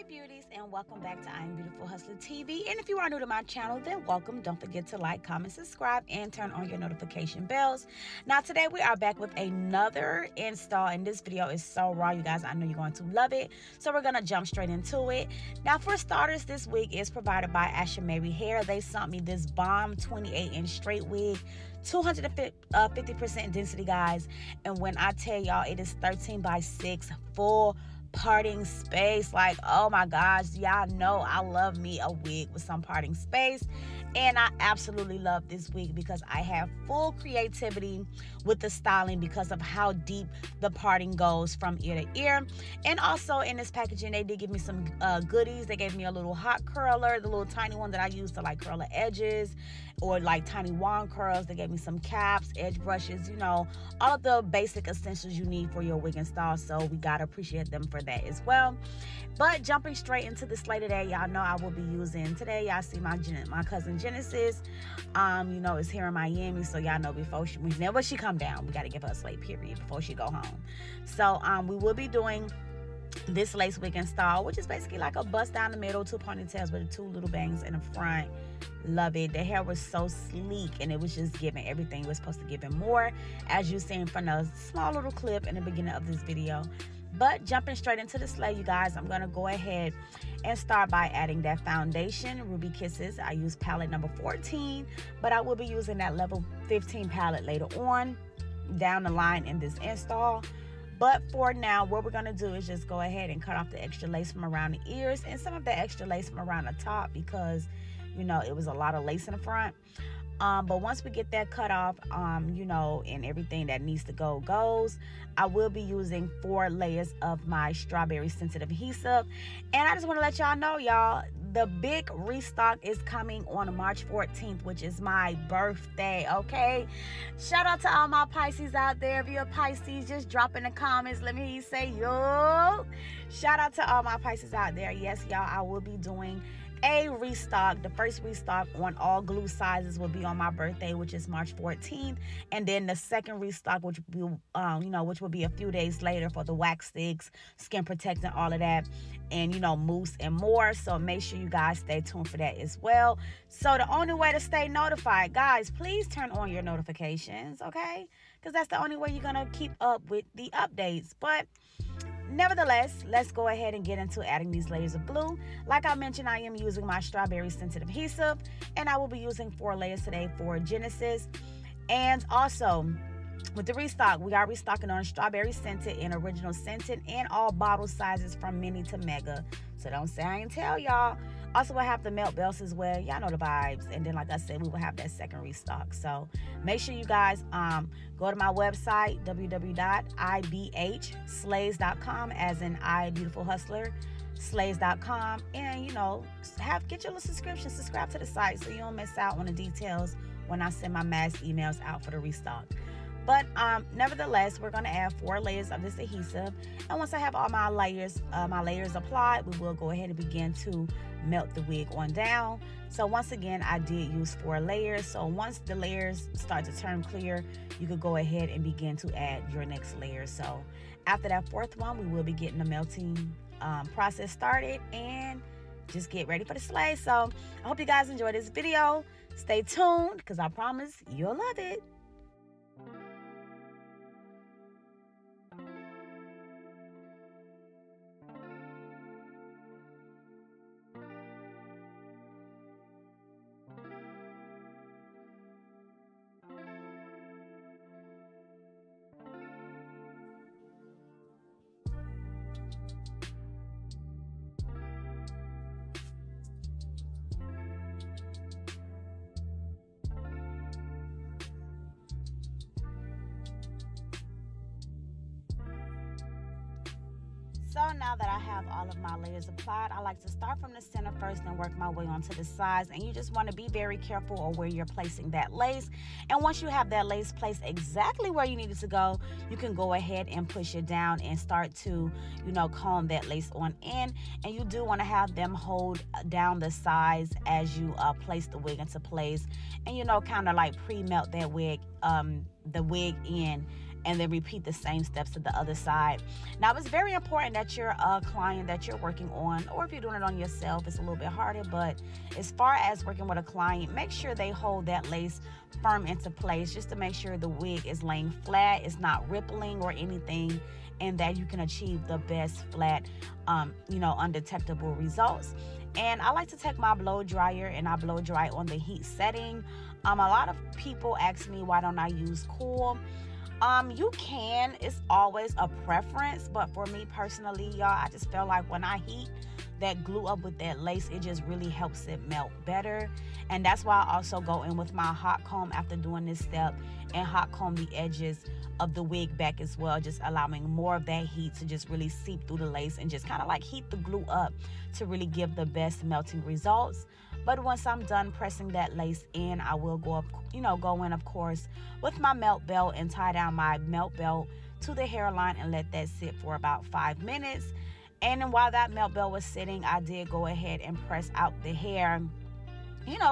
Slay Beauties, and welcome back to I Am Beautiful Hustler TV. And if you are new to my channel, then welcome. Don't forget to like, comment, subscribe, and turn on your notification bells. Now today we are back with another install, and this video is so raw, you guys. I know you're going to love it, so we're gonna jump straight into it. Now for starters, this wig is provided by Ashimary Hair. They sent me this bomb 28-inch straight wig, 250% density, guys. And when I tell y'all, it is 13 by 6 full parting space. Like, oh my gosh, y'all know I love me a wig with some parting space, and I absolutely love this wig because I have full creativity with the styling because of how deep the parting goes from ear to ear. And also in this packaging, they did give me some goodies. They gave me a little hot curler, the little tiny one that I use to like curl the edges, or like tiny wand curls. They gave me some caps, edge brushes, you know, all of the basic essentials you need for your wig install. So we gotta appreciate them for that as well. But jumping straight into the slay today, y'all know I will be using today. Y'all see my cousin Genesis, you know, is here in Miami, so y'all know before she come down, we got to give her a slay period before she go home. So we will be doing this lace wig install, which is basically like a bust down the middle, two ponytails with two little bangs in the front. Love it. The hair was so sleek, and it was just giving everything it was supposed to give and more, as you seen from a small little clip in the beginning of this video. But jumping straight into the slay, you guys, I'm gonna go ahead and start by adding that foundation, Ruby Kisses. I use palette number 14, but I will be using that level 15 palette later on down the line in this install. But for now, what we're gonna do is just go ahead and cut off the extra lace from around the ears and some of the extra lace from around the top, because you know it was a lot of lace in the front. But once we get that cut off, you know, and everything that needs to go goes, I will be using 4 layers of my strawberry sensitive adhesive. And I just want to let y'all know, y'all, the big restock is coming on March 14th, which is my birthday, okay? Shout out to all my Pisces out there. If you're a Pisces, just drop in the comments. Let me hear you say, yo. Shout out to all my Pisces out there. Yes, y'all, I will be doing a restock. The first restock on all glue sizes will be on my birthday, which is March 14th, and then the second restock, which will you know, which will be a few days later, for the wax sticks, skin protectant, all of that, and you know, mousse and more. So make sure you guys stay tuned for that as well. So the only way to stay notified, guys, please turn on your notifications, okay? Because that's the only way you're gonna keep up with the updates. But nevertheless, let's go ahead and get into adding these layers of glue. Like I mentioned, I am using my strawberry sensitive adhesive, and I will be using 4 layers today for Genesis. And also with the restock, we are restocking on strawberry scented and original scented, and all bottle sizes from mini to mega. So don't say I ain't tell y'all. Also, we'll have the melt belts as well. Y'all know the vibes. And then, like I said, we will have that second restock. So make sure you guys go to my website, www.ibhslays.com, as in I Beautiful Hustler, slays.com. And, you know, get your little subscription. Subscribe to the site so you don't miss out on the details when I send my mass emails out for the restock. But nevertheless, we're going to add 4 layers of this adhesive. And once I have all my layers applied, we will go ahead and begin to melt the wig on down. So once again, I did use 4 layers. So once the layers start to turn clear, you could go ahead and begin to add your next layer. So after that 4th one, we will be getting the melting process started, and just get ready for the slay. So I hope you guys enjoy this video. Stay tuned, because I promise you'll love it. So now that I have all of my layers applied, I like to start from the center first and work my way onto the sides. And you just want to be very careful of where you're placing that lace. And once you have that lace placed exactly where you need it to go, you can go ahead and push it down and start to, you know, comb that lace on in. And you do want to have them hold down the sides as you place the wig into place, and, you know, kind of like pre-melt that wig, the wig in and then repeat the same steps to the other side. Now, it's very important that you're a client that you're working on, or if you're doing it on yourself, it's a little bit harder. But as far as working with a client, make sure they hold that lace firm into place, just to make sure the wig is laying flat, it's not rippling or anything, and that you can achieve the best flat, undetectable results. And I like to take my blow dryer and I blow dry on the heat setting. A lot of people ask me, why don't I use cool? You can, it's always a preference, but for me personally, y'all, I just feel like when I heat that glue up with that lace, it just really helps it melt better. And that's why I also go in with my hot comb after doing this step and hot comb the edges of the wig back as well, just allowing more of that heat to just really seep through the lace and just kind of like heat the glue up to really give the best melting results. But once I'm done pressing that lace in, I will go in, of course, with my melt belt and tie down my melt belt to the hairline and let that sit for about 5 minutes. And then while that melt belt was sitting, I did go ahead and press out the hair,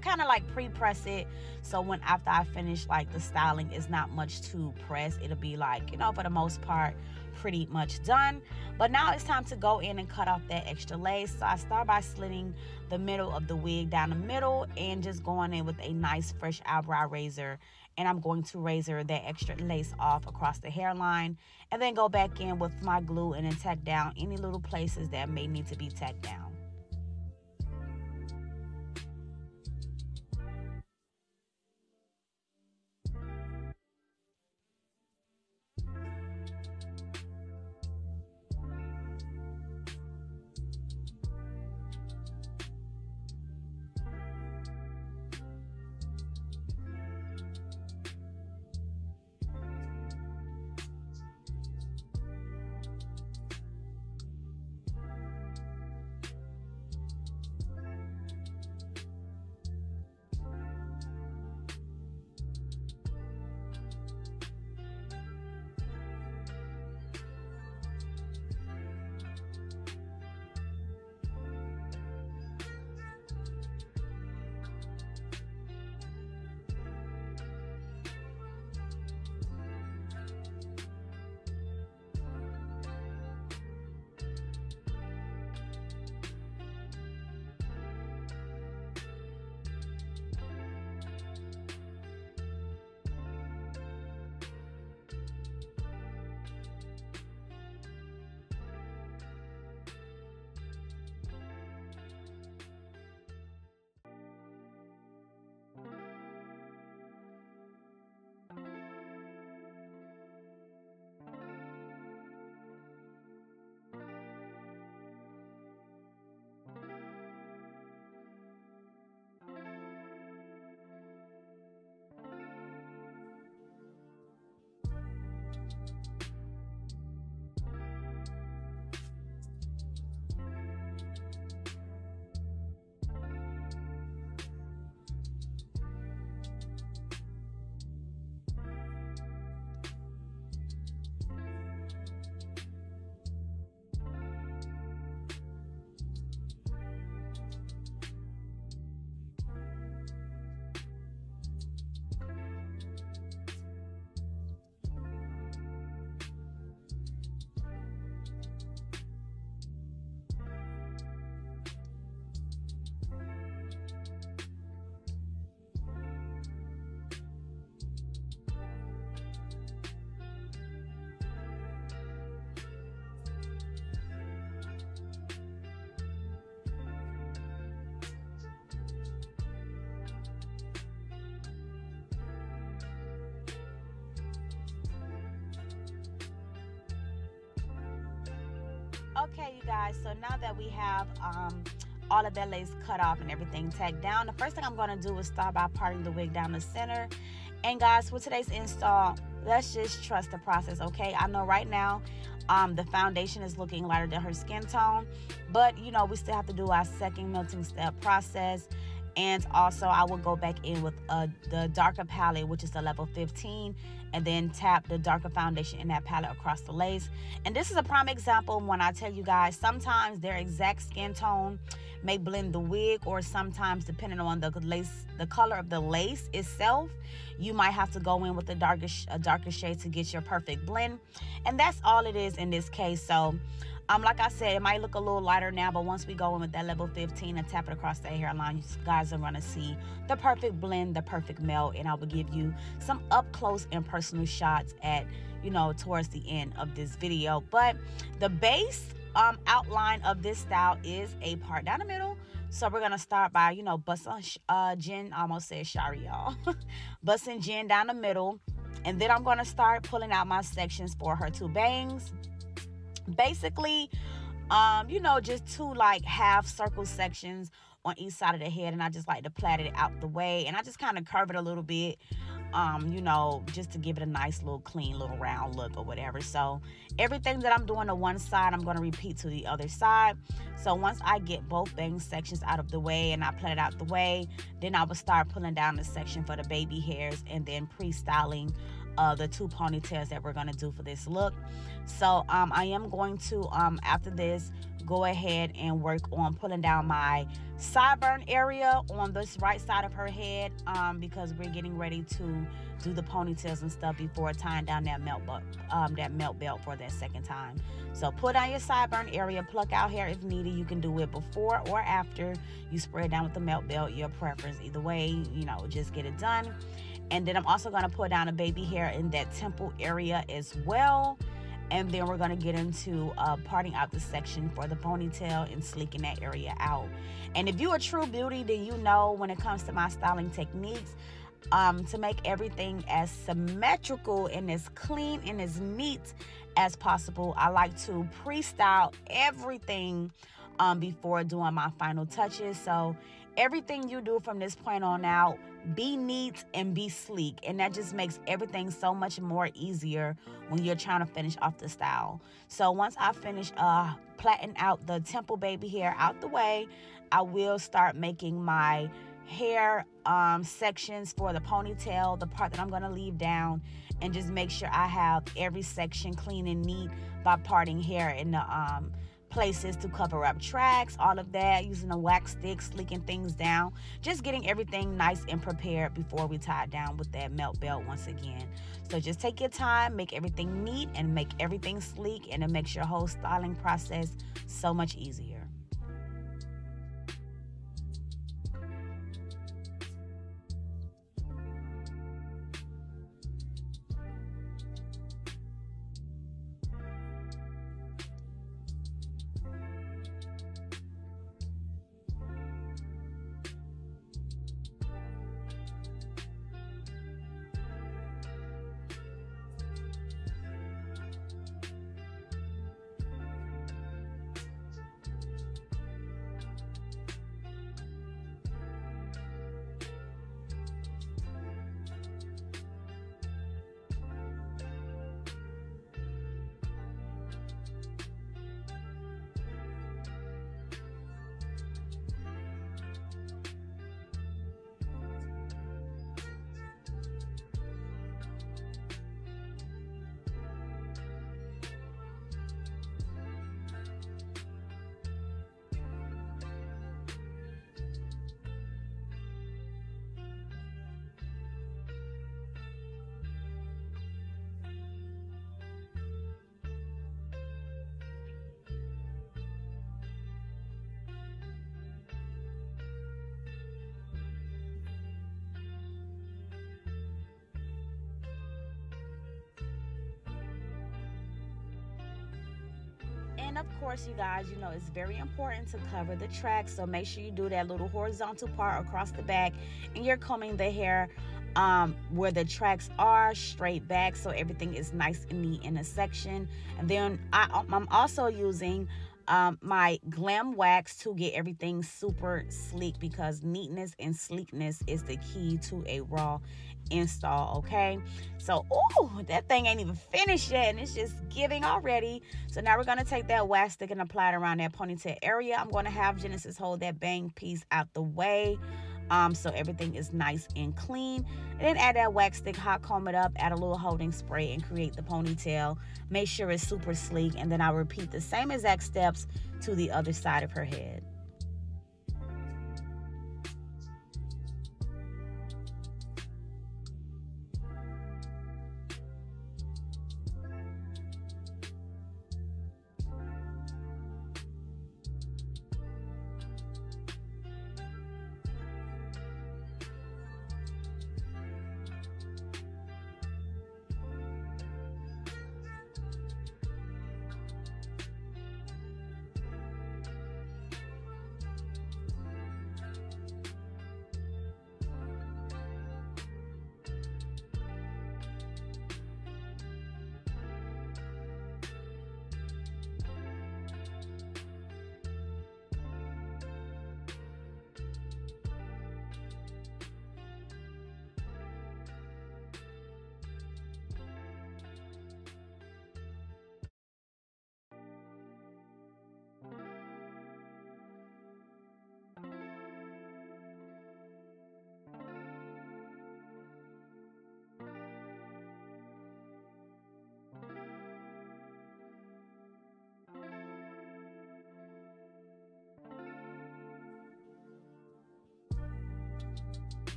kind of like pre-press it. So when after I finish like the styling, it's not much to press. It'll be like, for the most part, pretty much done. But now it's time to go in and cut off that extra lace. So I start by slitting the middle of the wig down the middle and just going in with a nice fresh eyebrow razor. And I'm going to razor that extra lace off across the hairline and then go back in with my glue and then tack down any little places that may need to be tacked down. Okay, you guys, so now that we have all of that lace cut off and everything tacked down, the first thing I'm going to do is start by parting the wig down the center. And guys, for today's install, let's just trust the process, okay? I know right now the foundation is looking lighter than her skin tone, but we still have to do our second melting step process. And also I will go back in with the darker palette, which is the level 15, and then tap the darker foundation in that palette across the lace. And this is a prime example when I tell you guys, sometimes their exact skin tone may blend the wig, or sometimes depending on the lace, the color of the lace itself, you might have to go in with a darker shade to get your perfect blend. And that's all it is in this case. So like I said, it might look a little lighter now, but once we go in with that level 15 and tap it across the hairline, you guys are gonna see the perfect blend, the perfect melt. And I will give you some up close and personal shots at, you know, towards the end of this video. But the base outline of this style is a part down the middle. So we're gonna start by, you know, busting Jen, almost said Shari, y'all. Busting Jen down the middle, and then I'm gonna start pulling out my sections for her two bangs. Basically, you know, just two like half circle sections on each side of the head, and I just like to plait it out the way, and I just kind of curve it a little bit, you know, just to give it a nice little clean little round look or whatever. So everything that I'm doing to one side, I'm going to repeat to the other side. So once I get both bang sections out of the way and I plait it out the way, then I will start pulling down the section for the baby hairs, and then pre-styling the two ponytails that we're going to do for this look. So I am going to after this go ahead and work on pulling down my sideburn area on this right side of her head, because we're getting ready to do the ponytails and stuff before tying down that melt belt for that second time. So pull down your sideburn area, pluck out hair if needed. You can do it before or after you spray it down with the melt belt, your preference. Either way, you know, just get it done. And then I'm also going to put down a baby hair in that temple area as well. And then we're going to get into parting out the section for the ponytail and sleeking that area out. And if you're a true beauty, then you know when it comes to my styling techniques, to make everything as symmetrical and as clean and as neat as possible, I like to pre-style everything before doing my final touches. So everything you do from this point on out, be neat and be sleek, and that just makes everything so much more easier when you're trying to finish off the style. So once I finish plaiting out the temple baby hair out the way, I will start making my hair sections for the ponytail, the part that I'm going to leave down, and just make sure I have every section clean and neat by parting hair in the places to cover up tracks, all of that, using a wax stick, sleeking things down, just getting everything nice and prepared before we tie it down with that melt belt once again. So just take your time, make everything neat, and make everything sleek, and it makes your whole styling process so much easier. And of course, you guys, you know, it's very important to cover the track. So make sure you do that little horizontal part across the back, and you're combing the hair where the tracks are straight back, so everything is nice and neat in a section. And then I'm also using my glam wax to get everything super sleek, because neatness and sleekness is the key to a raw install. Okay, so that thing ain't even finished yet, and it's just giving already. So now we're going to take that wax stick and apply it around that ponytail area. I'm going to have Genesis hold that bang piece out the way, so everything is nice and clean. And then add that wax stick, hot comb it up, add a little holding spray, and create the ponytail. Make sure it's super sleek, and then I'll repeat the same exact steps to the other side of her head.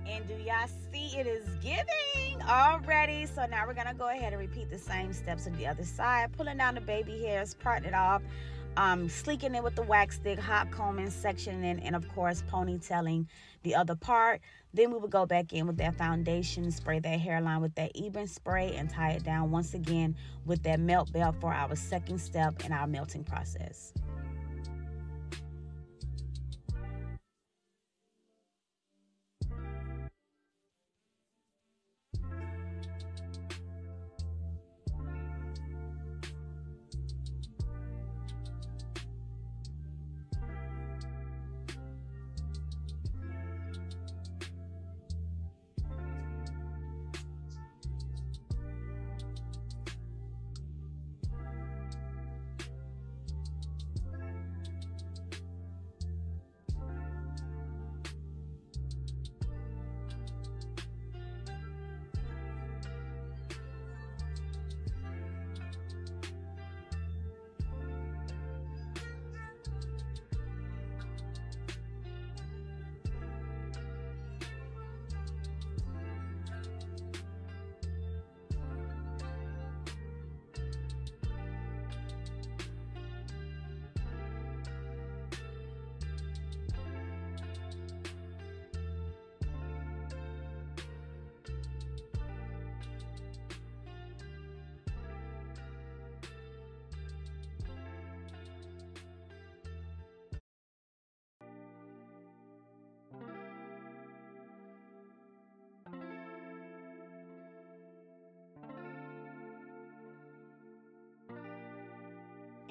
And do y'all see it is giving already? So now we're gonna go ahead and repeat the same steps on the other side, pulling down the baby hairs, parting it off, sleeking it with the wax stick, hot combing, sectioning, and of course ponytailing the other part. Then we will go back in with that foundation, spray that hairline with that even spray, and tie it down once again with that melt belt for our second step in our melting process.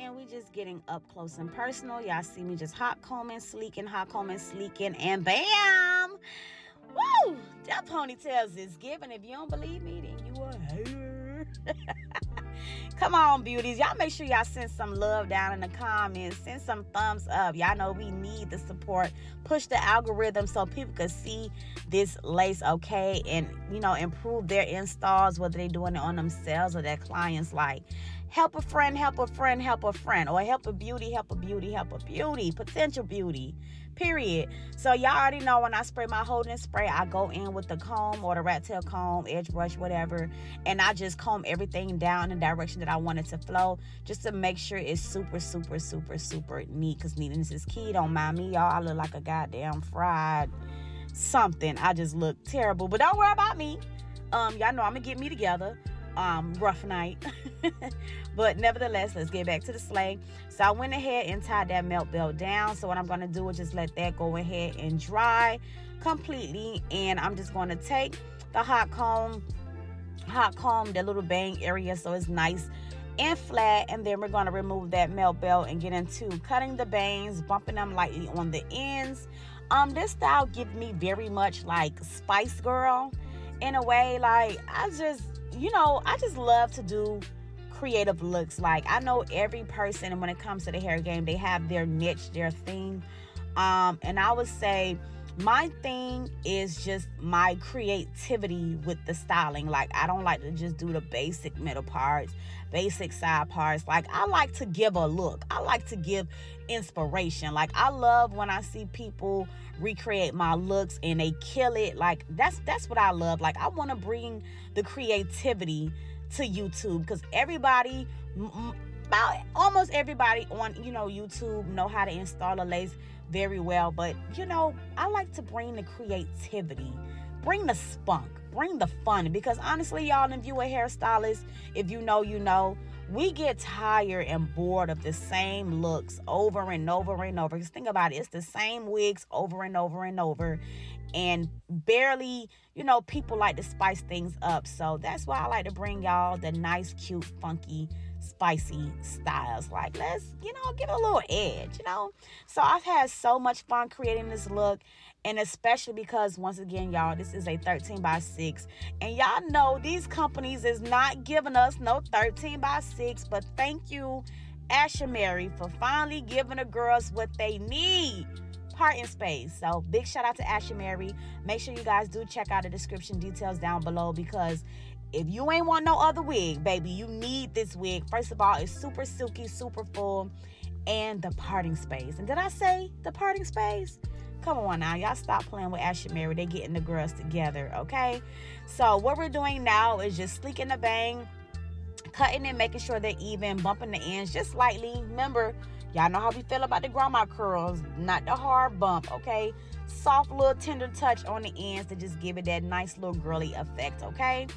and we just getting up close and personal. Y'all see me just hot combing, sleeking, and bam! Woo! That ponytails is giving. If you don't believe me, then you a hater. Come on, beauties. Y'all make sure y'all send some love down in the comments. Send some thumbs up. Y'all know we need the support. Push the algorithm so people can see this lace, okay? And, you know, improve their installs, whether they're doing it on themselves or their clients. Like, help a friend, help a friend, help a friend. Or help a beauty, help a beauty, help a beauty. Potential beauty. Period. So y'all already know when I spray my holding spray, I go in with the comb or the rat tail comb, edge brush, whatever, and I just comb everything down in the direction that I want it to flow, just to make sure it's super, super, super, super neat, because neatness is key. Don't mind me, y'all. I look like a goddamn fried something. I just look terrible, but don't worry about me. Y'all know I'm gonna get me together. Rough night. But nevertheless, let's get back to the Slayyy. So I went ahead and tied that melt belt down. So what I'm going to do is just let that go ahead and dry completely. And I'm just going to take the hot comb, the little bang area, so it's nice and flat. And then we're going to remove that melt belt and get into cutting the bangs, bumping them lightly on the ends. This style gives me very much like Spice Girl in a way. Like, I just love to do creative looks. Like, I know every person, and when it comes to the hair game, they have their niche, their thing. And I would say my thing is just my creativity with the styling. Like, I don't like to just do the basic middle parts, basic side parts. Like, I like to give a look. I like to give inspiration. Like, I love when I see people recreate my looks and they kill it. Like, that's what I love. Like, I want to bring the creativity to YouTube, because everybody, about almost everybody on YouTube know how to install a lace very well. But I like to bring the creativity, bring the spunk, bring the fun, because honestly, y'all, if you a hairstylist, if you know, we get tired and bored of the same looks over and over and over. Just think about it. It's the same wigs over and over and over. And barely, people like to spice things up. So that's why I like to bring y'all the nice, cute, funky, spicy styles. Like, let's, give it a little edge, So I've had so much fun creating this look. And especially because, once again, y'all, this is a 13x6. And y'all know these companies is not giving us no 13x6. But thank you, Ashimary, for finally giving the girls what they need. Parting space. So big shout out to Ashimary. Make sure you guys do check out the description details down below, because if you ain't want no other wig, baby, you need this wig. First of all, it's super silky, super full, and the parting space. And did I say the parting space? Come on now, y'all stop playing with Ashimary. They getting the girls together, okay? So what we're doing now is just sleeking the bang, cutting and making sure they're even, bumping the ends just slightly. Remember, y'all know how we feel about the grandma curls, not the hard bump, okay? Soft little tender touch on the ends to just give it that nice little girly effect, okay?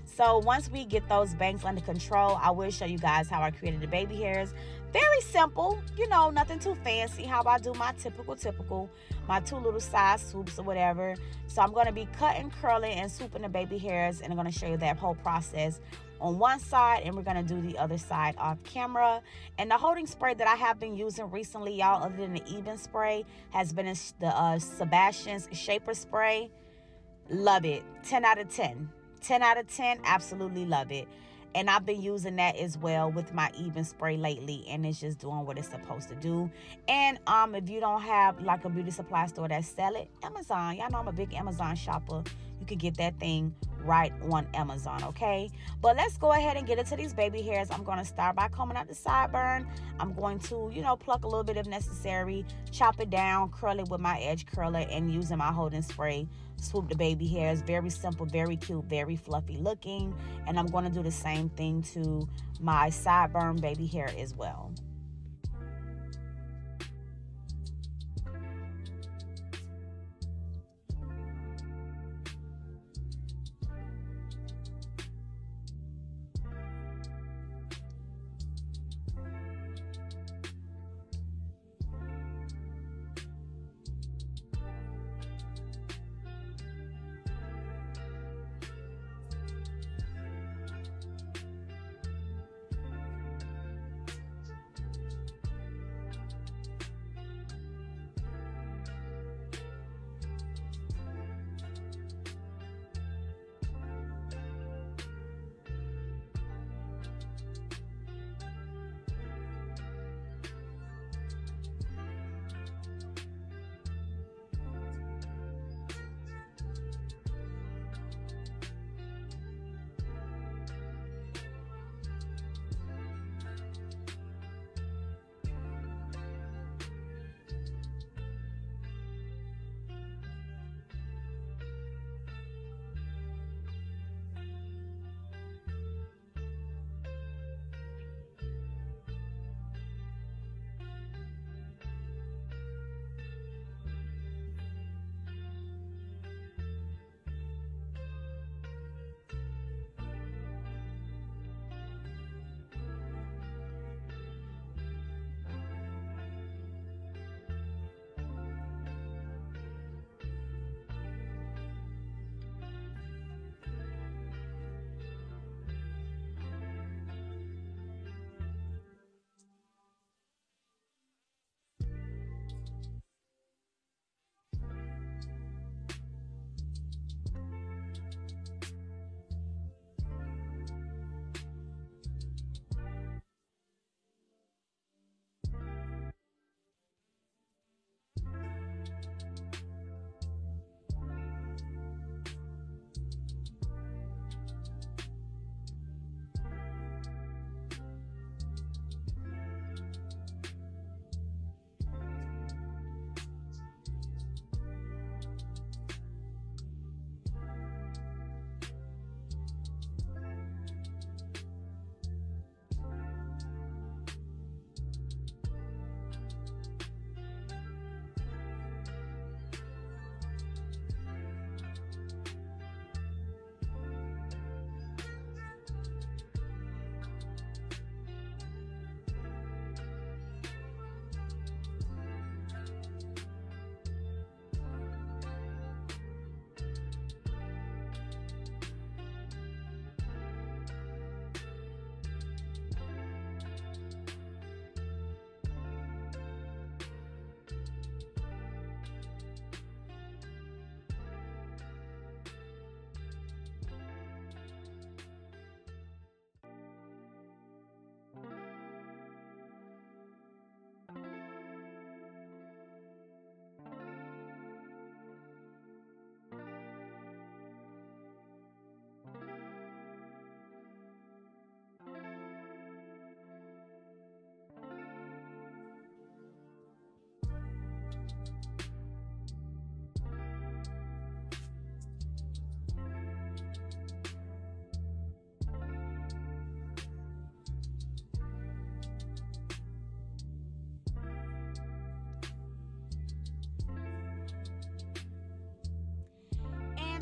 So once we get those bangs under control, I will show you guys how I created the baby hairs. Very simple, nothing too fancy. How I do my typical, my 2 little side swoops or whatever. So I'm going to be cutting, curling, and swooping the baby hairs, and I'm going to show you that whole process on one side, and we're going to do the other side off camera. And the holding spray that I have been using recently, y'all, other than the even spray, has been the Sebastian's Shaper Spray. Love it. 10 out of 10. 10 out of 10. Absolutely love it. And I've been using that as well with my even spray lately, and it's just doing what it's supposed to do. And if you don't have like a beauty supply store that sell it, Amazon. Y'all know I'm a big Amazon shopper. You could get that thing right on Amazon, okay? But let's go ahead and get into these baby hairs. I'm going to start by combing out the sideburn. I'm going to, pluck a little bit if necessary, chop it down, curl it with my edge curler, and using my holding spray, swoop the baby hairs. Very simple, very cute, very fluffy looking. And I'm going to do the same thing to my sideburn baby hair as well.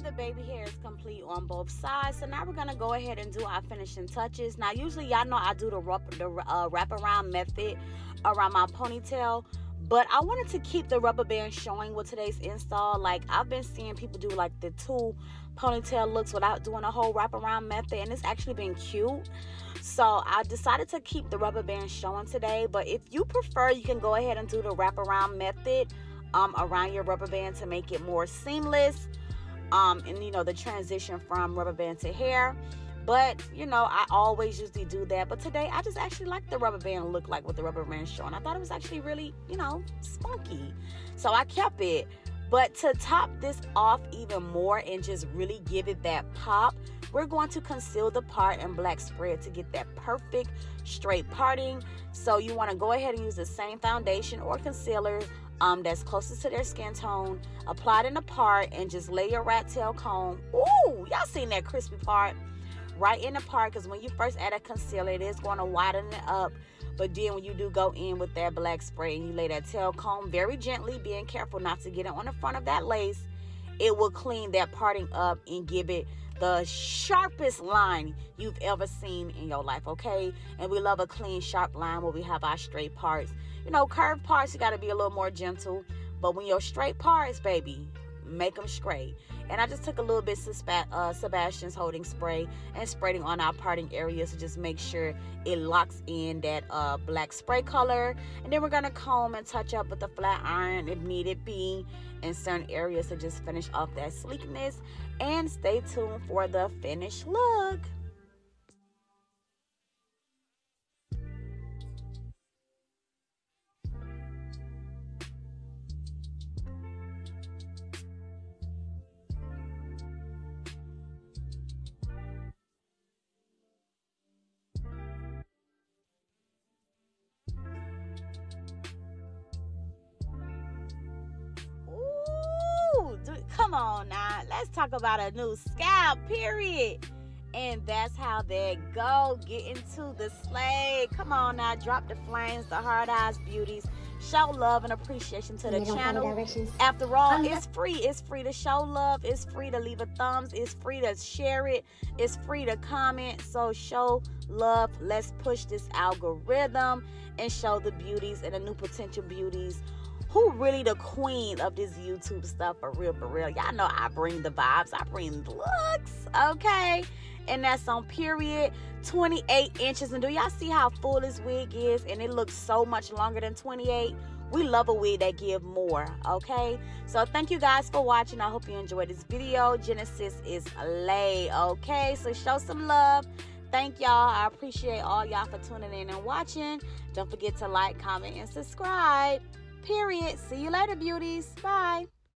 the baby hair is complete on both sides. So now we're gonna go ahead and do our finishing touches. Now usually y'all know I do the wraparound method around my ponytail, but I wanted to keep the rubber band showing with today's install. Like, I've been seeing people do like the 2 ponytail looks without doing a whole wraparound method, and it's actually been cute. So I decided to keep the rubber band showing today. But if you prefer, you can go ahead and do the wraparound method around your rubber band to make it more seamless, and you know, the transition from rubber band to hair. But you know, I always usually do that, but today I just actually like the rubber band look like with the rubber band showing. I thought it was actually really, you know, spunky, so I kept it. But to top this off even more and just really give it that pop, we're going to conceal the part in black spread to get that perfect straight parting. So you want to go ahead and use the same foundation or concealer that's closest to their skin tone. Apply it in the part and just lay your rat tail comb. Ooh, y'all seen that crispy part? Right in the part, because when you first add a concealer, it is going to widen it up. But then when you do go in with that black spray and you lay that tail comb very gently, being careful not to get it on the front of that lace, it will clean that parting up and give it the sharpest line you've ever seen in your life, okay? And we love a clean, sharp line where we have our straight parts. You know, curved parts, you got to be a little more gentle. But when your straight parts, baby, make them straight. And I just took a little bit of Sebastian's holding spray and sprayed it on our parting areas to just make sure it locks in that black spray color. And then we're going to comb and touch up with the flat iron if needed be in certain areas to just finish off that sleekness. And stay tuned for the finished look. Come on now, let's talk about a new scalp, period. And that's how that go. Get into the slay. Come on now, drop the flames, the hard eyes beauties. Show love and appreciation to the channel. After all, it's free. It's free to show love. It's free to leave a thumbs. It's free to share it. It's free to comment. So show love. Let's push this algorithm and show the beauties and the new potential beauties who really the queen of this YouTube stuff, for real, for real. Y'all know I bring the vibes. I bring the looks, okay? And that's on period 28 inches. And do y'all see how full this wig is? And it looks so much longer than 28. We love a wig that give more, okay? So thank you guys for watching. I hope you enjoyed this video. Genesis is lay, okay? So show some love. Thank y'all. I appreciate all y'all for tuning in and watching. Don't forget to like, comment, and subscribe. Period. See you later, beauties. Bye.